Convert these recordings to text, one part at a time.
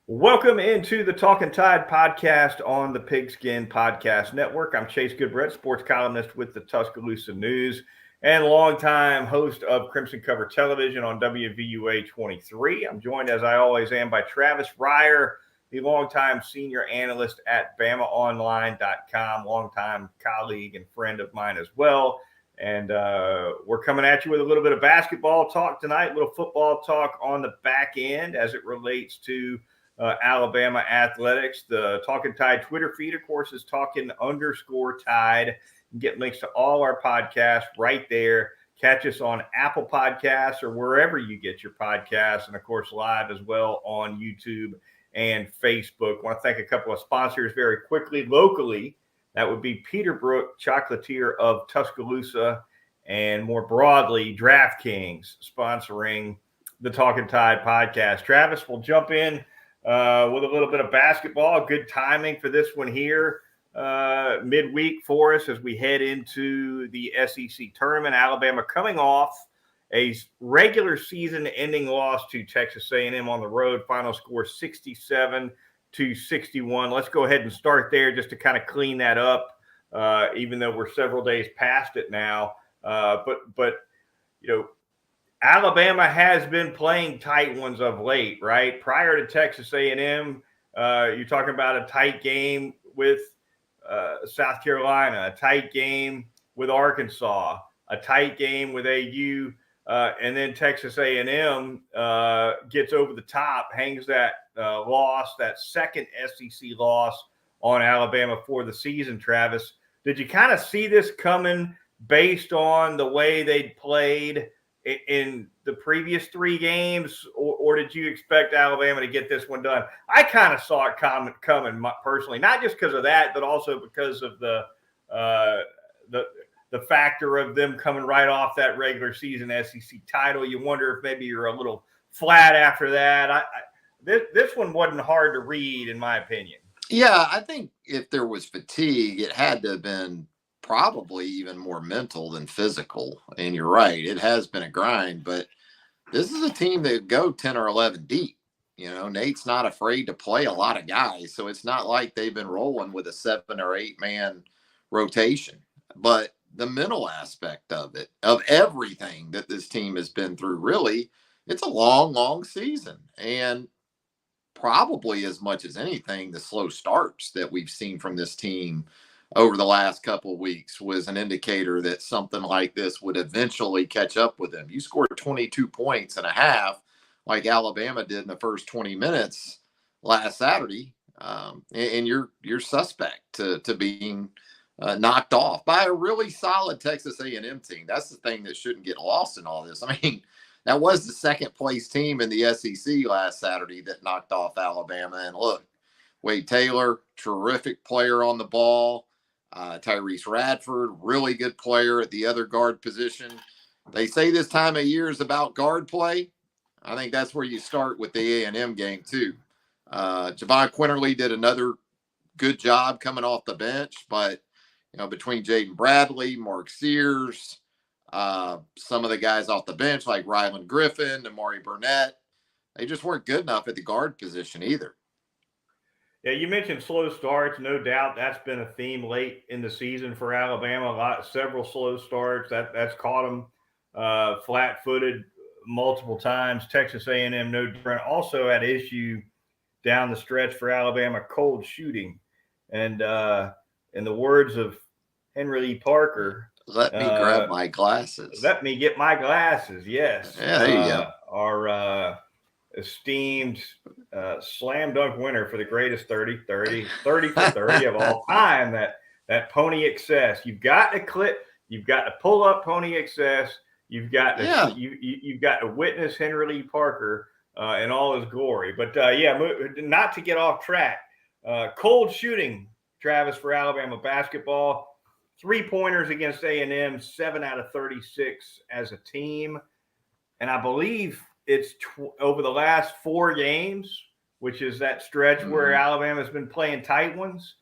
Welcome into the Talkin Tide podcast on the Pigskin Podcast Network. I'm Chase Goodbrett, sports columnist with the Tuscaloosa News and longtime host of Crimson Cover Television on WVUA 23. I'm joined, as I always am, by Travis Reier, the longtime senior analyst at BamaOnline.com, longtime colleague and friend of mine as well. And we're coming at you with a little bit of basketball talk tonight, a little football talk on the back end as it relates to Alabama athletics. The Talkin Tide Twitter feed, of course, is Talkin_Tide. You can get links to all our podcasts right there. Catch us on Apple Podcasts or wherever you get your podcasts, and of course, live as well on YouTube and Facebook. I want to thank a couple of sponsors very quickly. Locally, that would be Peterbrook Chocolatier of Tuscaloosa, and more broadly, DraftKings sponsoring the Talkin Tide podcast. Travis, will jump in with a little bit of basketball. Good timing for this one here midweek for us as we head into the SEC tournament. Alabama coming off a regular season ending loss to Texas A&M on the road. Final score 67-61. Let's go ahead and start there just to kind of clean that up, even though we're several days past it now. But you know, Alabama has been playing tight ones of late, right? Prior to Texas A&M, you're talking about a tight game with South Carolina, a tight game with Arkansas, a tight game with AU, and then Texas A&M gets over the top, hangs that loss, that second SEC loss on Alabama for the season. Travis, did you kind of see this coming based on the way they'd played in the previous three games, or did you expect Alabama to get this one done? I kind of saw it coming personally, not just because of that, but also because of the factor of them coming right off that regular season SEC title. You wonder if maybe you're a little flat after that. This one wasn't hard to read, in my opinion. Yeah, I think if there was fatigue, it had to have been probably even more mental than physical. And you're right, it has been a grind, but this is a team that go 10 or 11 deep. You know, Nate's not afraid to play a lot of guys, so it's not like they've been rolling with a 7 or 8 man rotation. But the mental aspect of it, of everything that this team has been through, really, it's a long season. And probably as much as anything, the slow starts that we've seen from this team over the last couple of weeks was an indicator that something like this would eventually catch up with them. You scored 22 points and a half like Alabama did in the first 20 minutes last Saturday, and you're suspect to being knocked off by a really solid Texas A&M team. That's the thing that shouldn't get lost in all this. I mean, that was the second place team in the SEC last Saturday that knocked off Alabama. And look, Wade Taylor, terrific player on the ball. Tyrese Radford, really good player at the other guard position. They say this time of year is about guard play. I think that's where you start with the A&M game too. Javon Quinterly did another good job coming off the bench, but you know, between Jaden Bradley, Mark Sears, some of the guys off the bench like Ryland Griffin, Amari Burnett, they just weren't good enough at the guard position either. Yeah, you mentioned slow starts. No doubt that's been a theme late in the season for Alabama. Several slow starts. That's caught them flat-footed multiple times. Texas A&M no different. Also had issue down the stretch for Alabama, cold shooting. And in the words of Henry E. Parker, let me grab my glasses. Let me get my glasses. Yes. Yeah, there you go. Our esteemed slam dunk winner for the greatest 30 for 30 of all time, that Pony Excess. You've got to pull up Pony Excess. You've got to you've got to witness Henry Lee Parker in all his glory. But not to get off track. Cold shooting, Travis, for Alabama basketball. 3-pointers against A&M, 7 out of 36 as a team. And I believe it's over the last 4 games, which is that stretch where Alabama's been playing tight ones.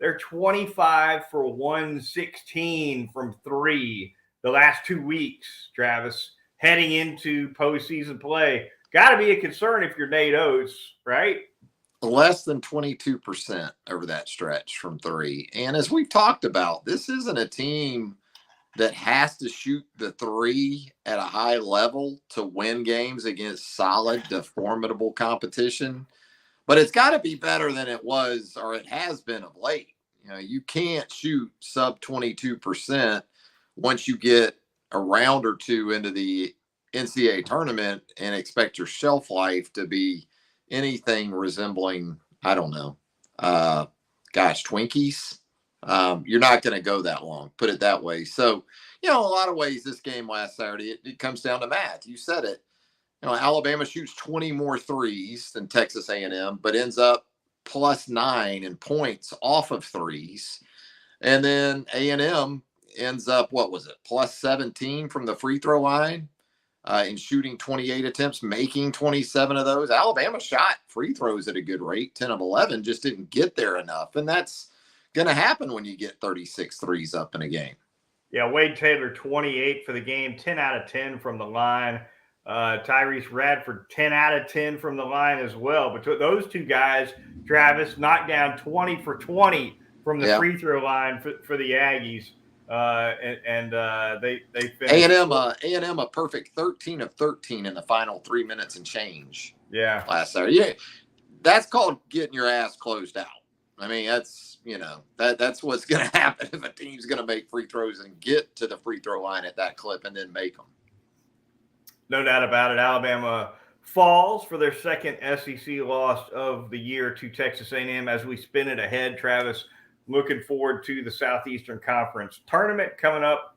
They're 25 for 116 from 3 the last 2 weeks, Travis, heading into postseason play. Got to be a concern if you're Nate Oates, right? less than 22% over that stretch from three. And as we've talked about, this isn't a team that has to shoot the three at a high level to win games against solid to formidable competition, but it's got to be better than it was or it has been of late. You can't shoot sub 22% once you get a round or two into the NCAA tournament and expect your shelf life to be anything resembling, I don't know, Twinkies. You're not going to go that long, put it that way. So, a lot of ways this game last Saturday, it comes down to math. You said it. Alabama shoots 20 more threes than Texas A&M, but ends up +9 in points off of threes. And then A&M ends up, what was it, +17 from the free throw line in shooting 28 attempts, making 27 of those. Alabama shot free throws at a good rate, 10 of 11, just didn't get there enough. And that's going to happen when you get 36 threes up in a game. Yeah, Wade Taylor, 28 for the game, 10 out of 10 from the line. Tyrese Radford, 10 out of 10 from the line as well. But those two guys, Travis, knocked down 20 for 20 from the free throw line for the Aggies. They finished. A&M a perfect 13 of 13 in the final 3 minutes and change. Yeah. Last Saturday. Yeah, that's called getting your ass closed out. I mean, that's that's what's going to happen if a team's going to make free throws and get to the free throw line at that clip and then make them. No doubt about it. Alabama falls for their second SEC loss of the year to Texas A&M. As we spin it ahead, Travis, looking forward to the Southeastern Conference tournament coming up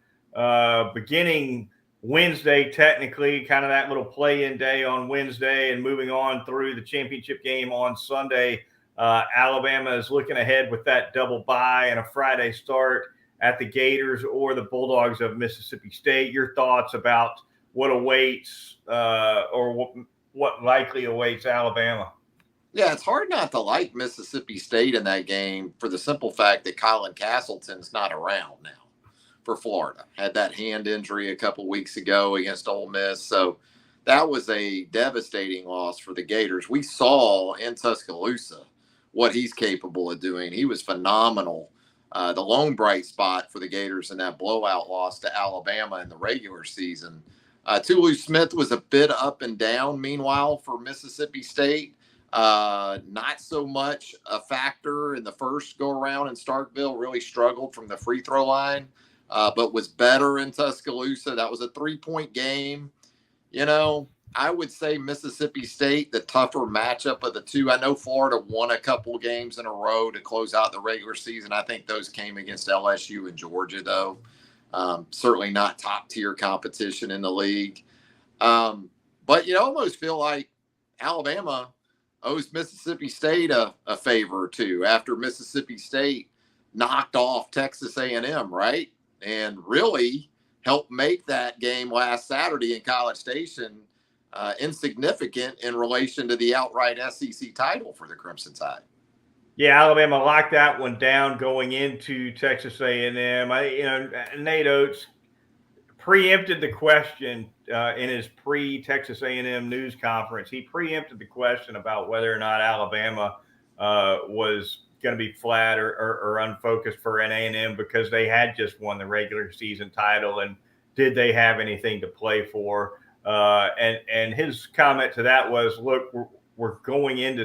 beginning Wednesday, technically, kind of that little play-in day on Wednesday and moving on through the championship game on Sunday. Alabama is looking ahead with that double bye and a Friday start at the Gators or the Bulldogs of Mississippi State. Your thoughts about what awaits or what likely awaits Alabama? Yeah, it's hard not to like Mississippi State in that game for the simple fact that Colin Castleton's not around now for Florida. Had that hand injury a couple weeks ago against Ole Miss. So that was a devastating loss for the Gators. We saw in Tuscaloosa what he's capable of doing. He was phenomenal. The lone bright spot for the Gators in that blowout loss to Alabama in the regular season. Tulu Smith was a bit up and down, meanwhile, for Mississippi State. Not so much a factor in the first go-around in Starkville. Really struggled from the free throw line, but was better in Tuscaloosa. That was a 3-point game. I would say Mississippi State, the tougher matchup of the two. I know Florida won a couple games in a row to close out the regular season. I think those came against LSU and Georgia, though. Certainly not top-tier competition in the league. But you almost feel like Alabama owes Mississippi State a favor or two after Mississippi State knocked off Texas A&M, right? And really helped make that game last Saturday in College Station insignificant in relation to the outright SEC title for the Crimson Tide. Yeah, Alabama locked that one down going into Texas A&M. Nate Oates preempted the question in his pre-Texas A&M news conference. He preempted the question about whether or not Alabama was going to be flat or unfocused for an A&M because they had just won the regular season title, and did they have anything to play for? And his comment to that was, look, we're going into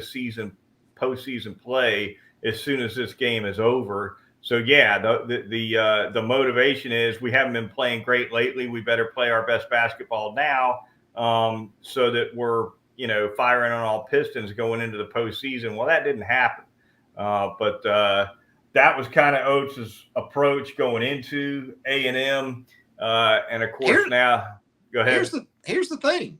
postseason play as soon as this game is over. So yeah, the motivation is we haven't been playing great lately. We better play our best basketball now, so that we're firing on all pistons going into the postseason. Well, that didn't happen, but that was kind of Oates' approach going into A&M, and of course now. Go ahead. Here's the thing.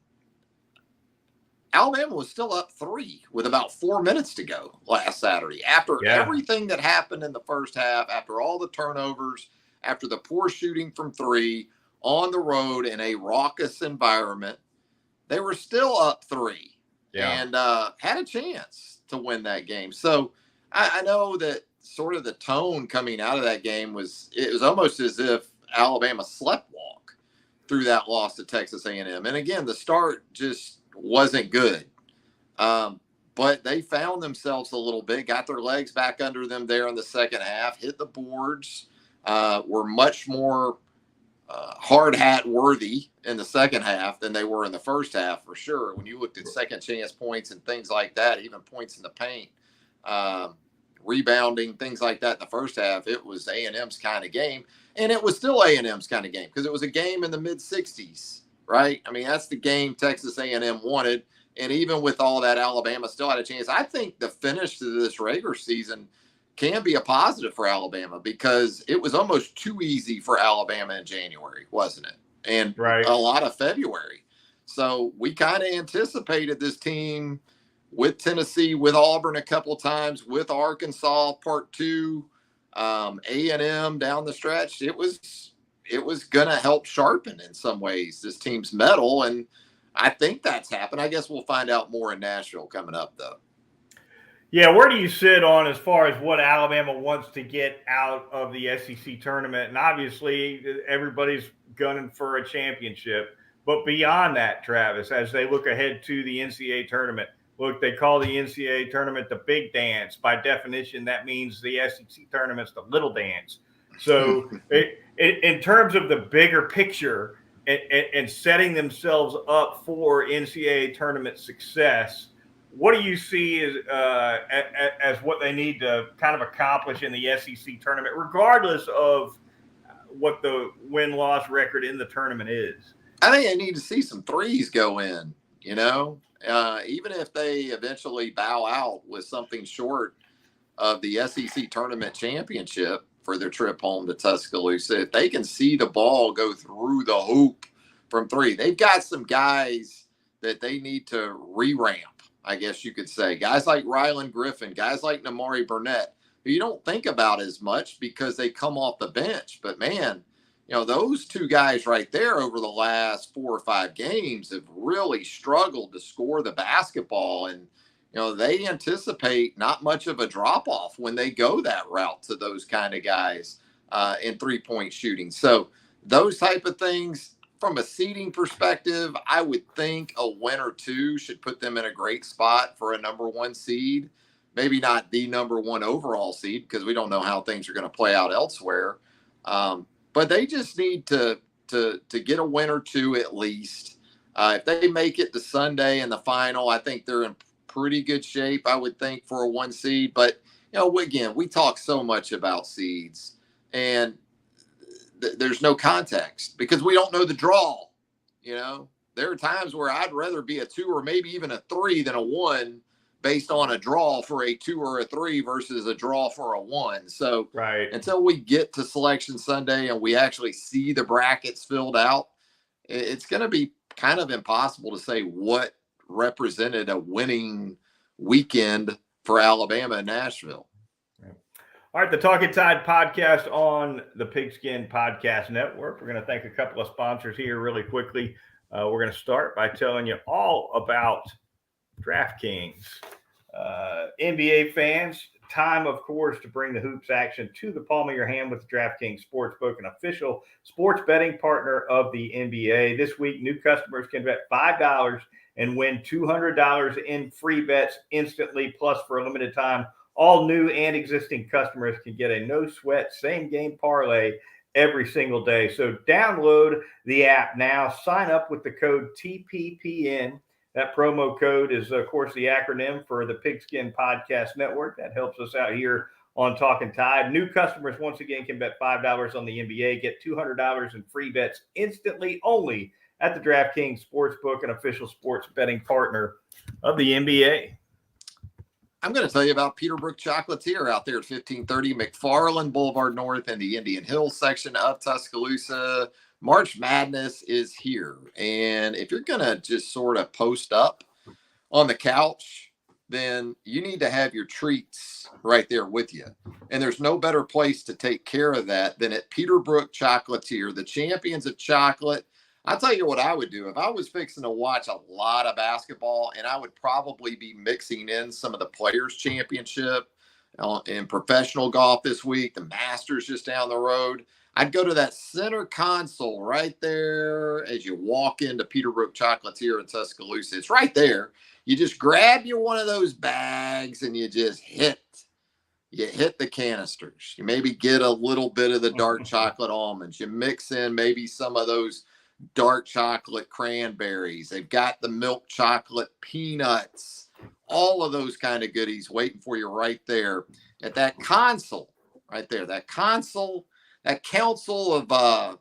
Alabama was still up 3 with about 4 minutes to go last Saturday. After everything that happened in the first half, after all the turnovers, after the poor shooting from 3, on the road in a raucous environment, they were still up 3 and had a chance to win that game. So I know that sort of the tone coming out of that game was almost as if Alabama sleptwalk through that loss to Texas A&M. And again, the start just wasn't good. but they found themselves a little bit, got their legs back under them there in the second half, hit the boards, were much more hard hat worthy in the second half than they were in the first half, for sure. When you looked at second chance points and things like that, even points in the paint, rebounding, things like that in the first half, it was A&M's kind of game. And it was still A&M's kind of game because it was a game in the mid-60s, right? I mean, that's the game Texas A&M wanted. And even with all that, Alabama still had a chance. I think the finish to this regular season can be a positive for Alabama because it was almost too easy for Alabama in January, wasn't it? And a lot of February. So we kind of anticipated this team with Tennessee, with Auburn a couple of times, with Arkansas part 2, A&M down the stretch. It was going to help sharpen in some ways this team's mettle, and I think that's happened. I guess we'll find out more in Nashville coming up, though. Yeah, where do you sit on as far as what Alabama wants to get out of the SEC tournament? And obviously, everybody's gunning for a championship. But beyond that, Travis, as they look ahead to the NCAA tournament, look, they call the NCAA tournament the big dance. By definition, that means the SEC tournament's the little dance. So in terms of the bigger picture and setting themselves up for NCAA tournament success, what do you see as what they need to kind of accomplish in the SEC tournament, regardless of what the win-loss record in the tournament is? I think they need to see some threes go in, even if they eventually bow out with something short of the SEC tournament championship for their trip home to Tuscaloosa. If they can see the ball go through the hoop from 3, they've got some guys that they need to re-ramp, I guess you could say. Guys like Rylan Griffin, guys like Namari Burnett, who you don't think about as much because they come off the bench. But, man, those 2 guys right there over the last 4 or 5 games have really struggled to score the basketball. And, they anticipate not much of a drop-off when they go that route to those kind of guys in three-point shooting. So those type of things, from a seeding perspective, I would think a win or 2 should put them in a great spot for a number 1 seed. Maybe not the number 1 overall seed because we don't know how things are going to play out elsewhere. But they just need to get a win or 2 at least. If they make it to Sunday in the final, I think they're in pretty good shape, I would think, for a 1 seed. But, again, we talk so much about seeds, and there's no context because we don't know the draw. There are times where I'd rather be a 2 or maybe even a 3 than a 1 based on a draw for a 2 or a 3 versus a draw for a 1. So until we get to Selection Sunday and we actually see the brackets filled out, it's going to be kind of impossible to say what represented a winning weekend for Alabama and Nashville. All right, the Talkin Tide podcast on the Pigskin Podcast Network. We're going to thank a couple of sponsors here really quickly. We're going to start by telling you all about DraftKings. NBA fans, time, of course, to bring the hoops action to the palm of your hand with DraftKings Sportsbook, an official sports betting partner of the NBA. This week, new customers can bet $5 and win $200 in free bets instantly. Plus, for a limited time, all new and existing customers can get a no-sweat same-game parlay every single day. So download the app now. Sign up with the code TPPN. That promo code is, of course, the acronym for the Pigskin Podcast Network. That helps us out here on Talkin Tide. New customers, once again, can bet $5 on the NBA, get $200 in free bets instantly only at the DraftKings Sportsbook, an official sports betting partner of the NBA. I'm going to tell you about Peterbrook Chocolatier out there at 1530 McFarland Boulevard North in the Indian Hills section of Tuscaloosa. March Madness is here. And if you're going to just sort of post up on the couch, then you need to have your treats right there with you. And there's no better place to take care of that than at Peterbrook Chocolatier, the champions of chocolate. I'll tell you what I would do if I was fixing to watch a lot of basketball, and I would probably be mixing in some of the Players' Championship in professional golf this week, the Masters just down the road. I'd go to that center console right there as you walk into Peterbrook Chocolatier in Tuscaloosa. It's right there. You just grab you one of those bags and you just hit the canisters. You maybe get a little bit of the dark chocolate almonds. You mix in maybe some of those dark chocolate cranberries. They've got the milk chocolate peanuts, all of those kind of goodies waiting for you right there at that console right there. That console, that council of a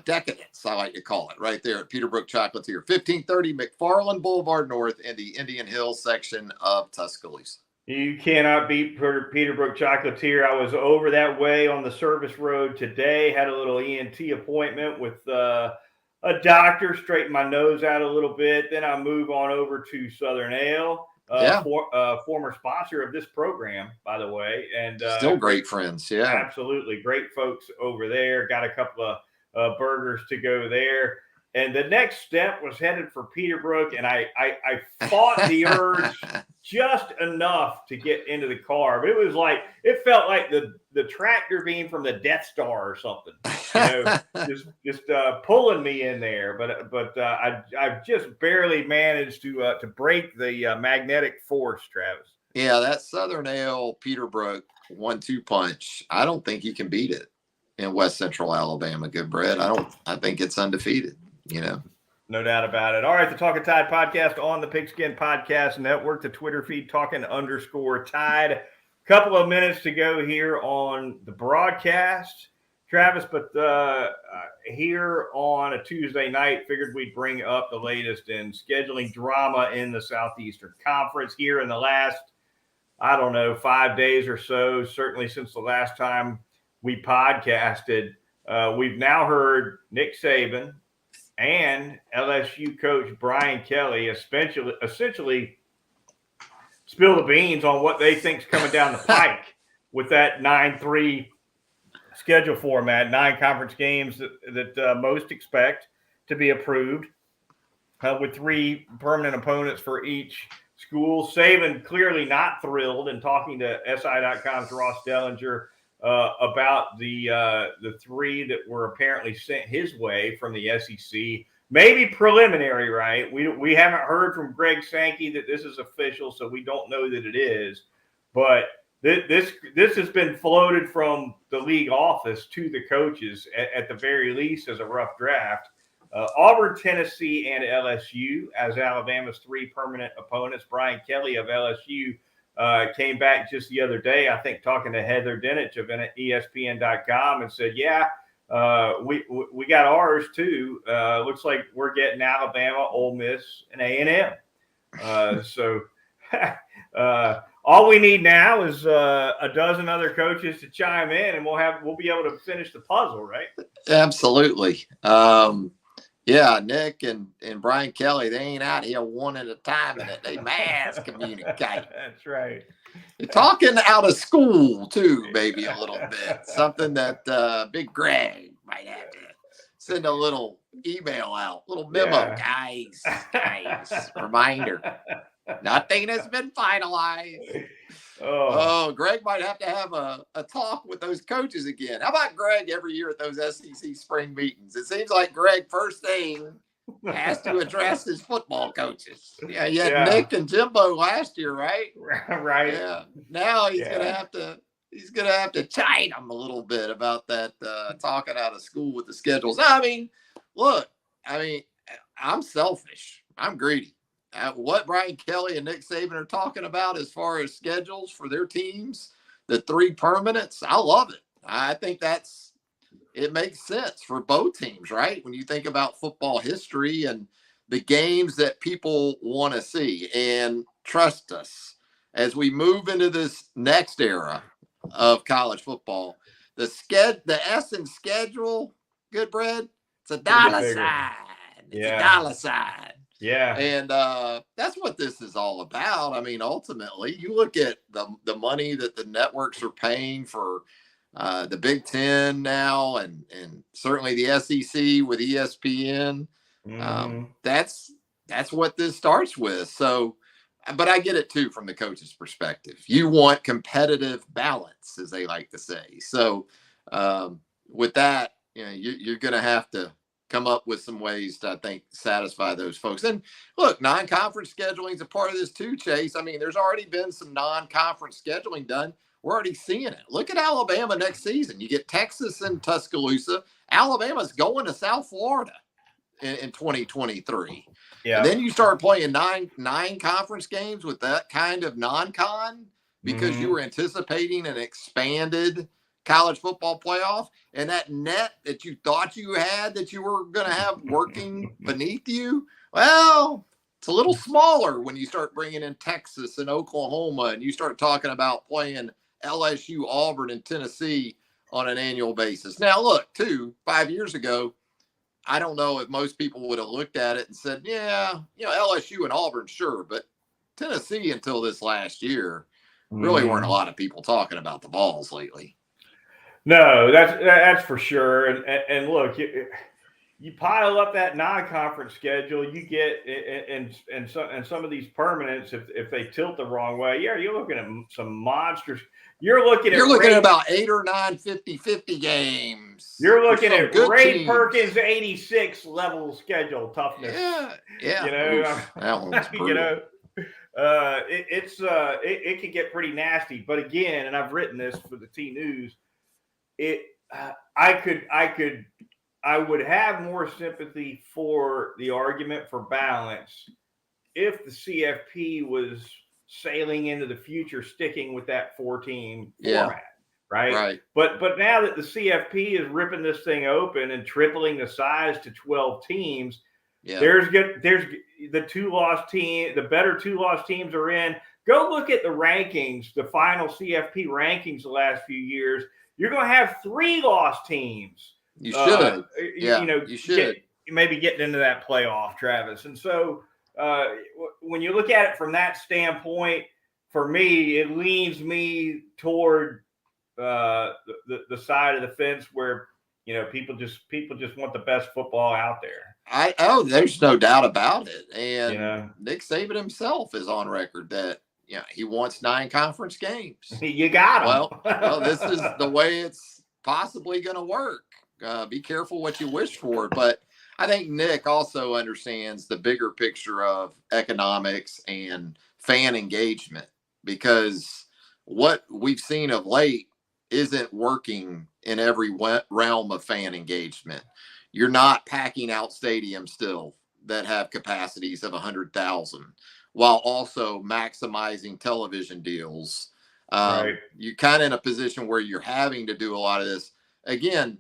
decadence, I like to call it, right there at Peterbrook Chocolatier, 1530 McFarland Boulevard North in the Indian Hills section of Tuscaloosa. You cannot beat Peterbrook Chocolatier. I was over that way on the service road today, had a little ENT appointment with a doctor, straightened my nose out a little bit. Then I move on over to Southern Ale, former sponsor of this program, by the way. And still great friends. Yeah, absolutely. Great folks over there. Got a couple of burgers to go there. And the next step was headed for Peterbrook, and I fought the urge just enough to get into the car. But it felt like the tractor beam from the Death Star or something, just pulling me in there. But I just barely managed to break the magnetic force, Travis. Yeah, that Southern Ale Peterbrook 1-2 punch. I don't think you can beat it in West Central Alabama. Good bread. I think it's undefeated. No doubt about it. All right, the Talkin Tide podcast on the Pigskin Podcast Network, the Twitter feed Talkin_Tide. Couple of minutes to go here on the broadcast, Travis, but here on a Tuesday night, figured we'd bring up the latest in scheduling drama in the Southeastern Conference here in the last, 5 days or so, certainly since the last time we podcasted. We've now heard Nick Saban and LSU coach Brian Kelly essentially spill the beans on what they think is coming down the pike with that 9-3 schedule format, 9 conference games that most expect to be approved with 3 permanent opponents for each school. Saban clearly not thrilled, and talking to SI.com's Ross Dellinger about the 3 that were apparently sent his way from the SEC. Maybe preliminary, right? We haven't heard from Greg Sankey that this is official, so we don't know that it is. But this has been floated from the league office to the coaches at the very least as a rough draft. Auburn, Tennessee, and LSU as Alabama's 3 permanent opponents. Brian Kelly of LSU came back just the other day, I think, talking to Heather Dinich of ESPN.com and said, we got ours too. Looks like we're getting Alabama, Ole Miss, and A&M. So all we need now is a dozen other coaches to chime in, and we'll be able to finish the puzzle, right? Absolutely. Yeah, Nick and Brian Kelly, they ain't out here one at a time in it. They mass communicate. That's right. They're talking out of school, too, maybe a little bit. Something that Big Greg might have to send a little email out, little memo. Guys, reminder. Nothing has been finalized. Oh, Greg might have to have a talk with those coaches again. How about Greg every year at those SEC spring meetings? It seems like Greg, first thing, has to address his football coaches. Yeah, you had Nick and Jimbo last year, right? Right. Yeah. Now he's gonna have to chide them a little bit about that talking out of school with the schedules. I mean, look, I'm selfish. I'm greedy. What Brian Kelly and Nick Saban are talking about as far as schedules for their teams, the 3 permanents, I love it. I think it makes sense for both teams, right? When you think about football history and the games that people want to see. And trust us, as we move into this next era of college football, the Essence schedule, good bread, it's a dollar sign. It's a dollar sign. Yeah. And that's what this is all about. I mean, ultimately, you look at the money that the networks are paying for the Big Ten now, and certainly the SEC with ESPN. That's what this starts with. So, but I get it too from the coach's perspective. You want competitive balance, as they like to say. So, with that, you're going to have to come up with some ways to, I think, satisfy those folks. And look, non-conference scheduling is a part of this too, Chase. I mean, there's already been some non-conference scheduling done. We're already seeing it. Look at Alabama next season. You get Texas and Tuscaloosa. Alabama's going to South Florida in 2023. Yeah. And then you start playing nine conference games with that kind of non-con because you were anticipating an expanded college football playoff, and that net that you thought you had that you were going to have working beneath you, well, it's a little smaller when you start bringing in Texas and Oklahoma and you start talking about playing LSU, Auburn, and Tennessee on an annual basis. Now, look, 5 years ago, I don't know if most people would have looked at it and said, yeah, LSU and Auburn, sure, but Tennessee until this last year really weren't a lot of people talking about the Vols lately. No, that's for sure. And look, you pile up that non-conference schedule, you get and some of these permanents, if they tilt the wrong way, you're looking at some monsters. You're looking at about 8 or 9 50-50 games. You're looking at Ray Perkins 86 level schedule toughness. Yeah. That one's brutal. It could get pretty nasty. But again, and I've written this for the T News, I would have more sympathy for the argument for balance if the CFP was sailing into the future, sticking with that 4-team format, right? But now that the CFP is ripping this thing open and tripling the size to 12 teams, there's the 2-loss team, the better 2-loss teams are in. Go look at the rankings, the final CFP rankings the last few years. You're going to have 3-loss teams. You should. You should. Maybe getting into that playoff, Travis. And so when you look at it from that standpoint, for me, it leans me toward the side of the fence where, people just want the best football out there. There's no doubt about it. And Nick Saban himself is on record that he wants 9 conference games. You got him. Well, this is the way it's possibly going to work. Be careful what you wish for. But I think Nick also understands the bigger picture of economics and fan engagement, because what we've seen of late isn't working in every realm of fan engagement. You're not packing out stadiums still that have capacities of 100,000 while also maximizing television deals. You're kind of in a position where you're having to do a lot of this. Again,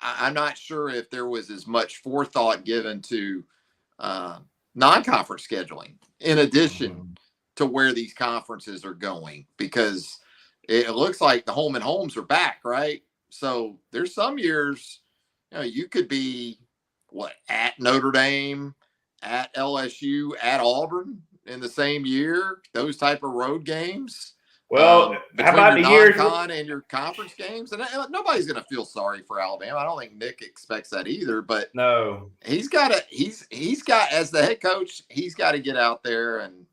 I'm not sure if there was as much forethought given to non-conference scheduling in addition to where these conferences are going, because it looks like the home and homes are back, right? So there's some years, you could be at Notre Dame, at LSU, at Auburn in the same year, those type of road games. Well, how about the years and your conference games? And nobody's going to feel sorry for Alabama. I don't think Nick expects that either. But no, he's got as the head coach, he's got to get out there and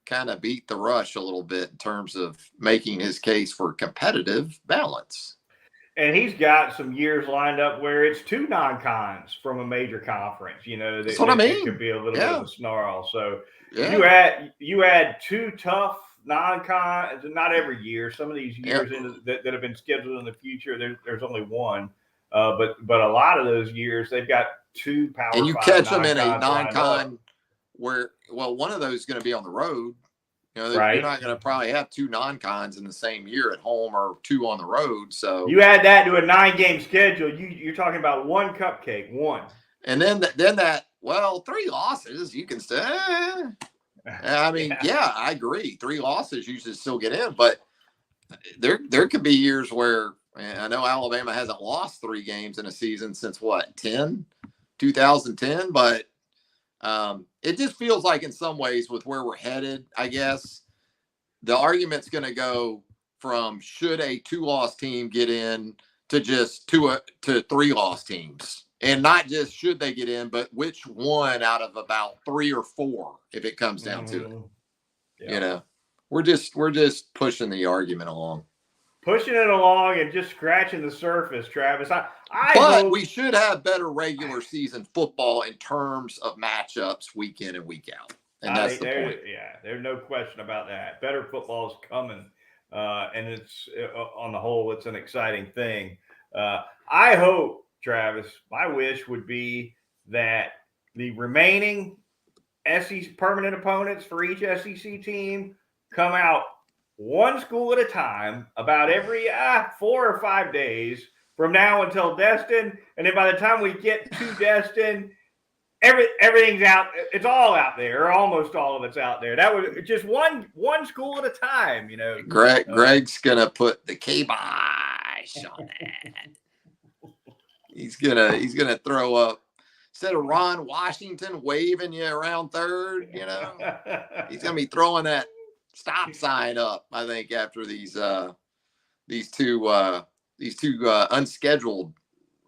kind of beat the rush a little bit in terms of making his case for competitive balance. And he's got some years lined up where it's 2 non-cons from a major conference. That's what I mean. It could be a little bit of a snarl. So you add 2 tough non-con, not every year. Some of these years that have been scheduled in the future, there's only one. But a lot of those years, they've got 2 power. And you catch them in a non-con where, one of those is going to be on the road. You're not going to probably have 2 non-cons in the same year at home or 2 on the road. So you add that to a 9-game schedule, you're talking about 1 cupcake, 1. And then 3 losses, you can say. I mean, I agree. 3 losses, you should still get in. But there could be years where, I know Alabama hasn't lost 3 games in a season since 2010. But it just feels like in some ways with where we're headed, I guess, the argument's going to go from should a 2-loss team get in to just 2 to 3-loss teams. And not just should they get in, but which one out of about 3 or 4, if it comes down to it. We're just pushing the argument along. pushing it along and just scratching the surface, Travis. I But hope we should have better regular season football in terms of matchups week in and week out. And that's the point. Yeah, there's no question about that. Better football is coming, and it's on the whole, it's an exciting thing. I hope, Travis, my wish would be that the remaining SEC permanent opponents for each SEC team come out one school at a time, about every 4 or 5 days from now until Destin, and then by the time we get to Destin, everything's out. It's all out there, or almost all of it's out there. That was just one school at a time, you know. Greg's gonna put the kibosh on that. He's gonna throw up instead of Ron Washington waving you around third. You know, he's gonna be throwing that stop sign up. I think after these two unscheduled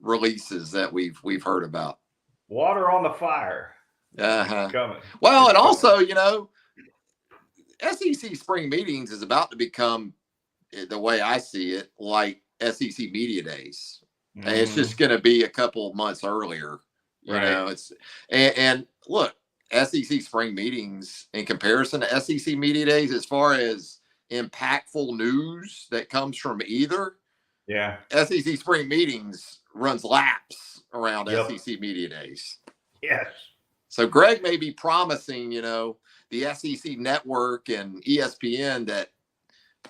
releases that we've heard about. Water on the fire. Coming. Well, and also, you know, SEC spring meetings is about to become, the way I see it, like SEC media days. Mm-hmm. It's just going to be a couple of months earlier. You know, it's and look, SEC spring meetings in comparison to SEC media days, as far as impactful news that comes from either. Yeah, SEC spring meetings runs laps around SEC media days. Yes. So Greg may be promising, you know, the SEC network and ESPN that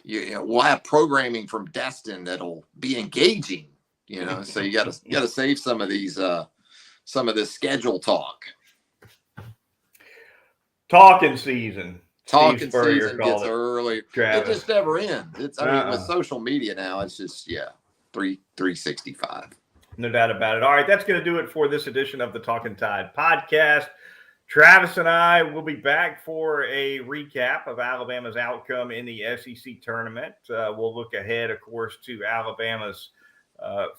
you know we'll have programming from Destin that'll be engaging. You know, so you got to save some of this schedule talk. Talking season. Talking season gets early. It just never ends. It's I mean, with social media now, it's just 365. No doubt about it. All right, that's going to do it for this edition of the Talkin Tide podcast. Travis and I will be back for a recap of Alabama's outcome in the SEC tournament. We'll look ahead, of course, to Alabama's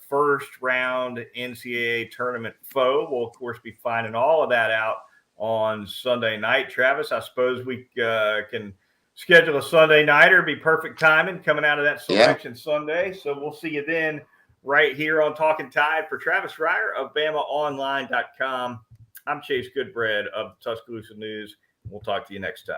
first round NCAA tournament foe. We'll, of course, be finding all of that out on Sunday night. Travis, I suppose we can schedule a Sunday nighter. Be perfect timing coming out of that selection Sunday. So we'll see you then right here on Talkin Tide. For Travis Reier of BamaOnline.com, I'm Chase Goodbread of Tuscaloosa News. We'll talk to you next time.